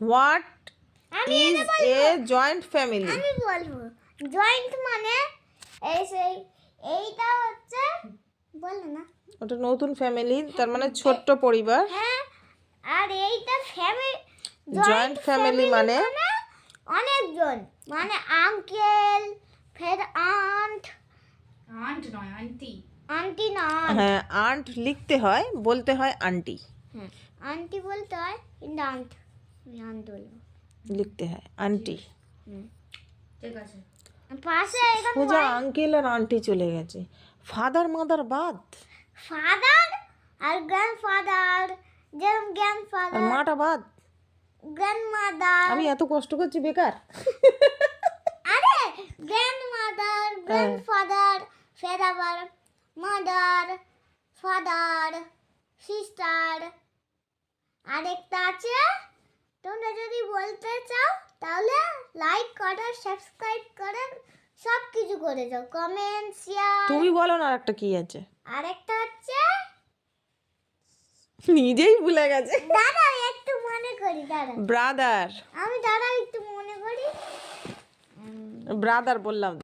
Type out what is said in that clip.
What আমি is এটা এ বলবো। Joint family? আমি বলবো জয়েন্ট মানে এই সেই এইটা হচ্ছে বলে না। ওটা নতুন ফ্যামিলি, তার মানে ছোট্ট পরিবার। হ্যাঁ, আর এইটা ফ্যামিলি জয়েন্ট ফ্যামিলি মানে অনেকজন, মানে আঙ্কেল, ফের আন্ট, আন্ট নয়, আন্টি। আন্টি না হ্যাঁ, আন্ট লিখতে হয়, বলতে হয় আন্টি। হ্যাঁ, আন্টি বলতে হয় কিন্তু আন্ট, আমি আন্ট বলবো। লিখতে হয় আন্টি। ঠিক আছে। পাশে এরকম সোজা আঙ্কেল আর আন্টি চলে গেছে। ফাদার মাদার বাদ, ফাদার আর গ্র্যান্ডফাদার, যেরকম আর গ্র্যান্ডফাদার, মাটা বাদ। গ্র্যান্ডমাদার, আমি এত কষ্ট করছি বেকার। আরে গ্র্যান্ডমাদার, গ্র্যান্ডফাদার, ফের আবার মাদার, ফাদার, সিস্টার, আরেকটা আছে। তোমরা যদি বলতে চাও তাহলে লাইক করো, সাবস্ক্রাইব করো, সব কিছু করে যাও, কমেন্ট, শেয়ার। তুমি বলো না আরেকটা কি আছে? আরেকটা হচ্ছে নিজেই ভুলে গেছে। দাঁড়া একটু মনে করি, দাঁড়া ব্রাদার, আমি দাঁড়া একটু মনে করি। ব্রাদার বললাম।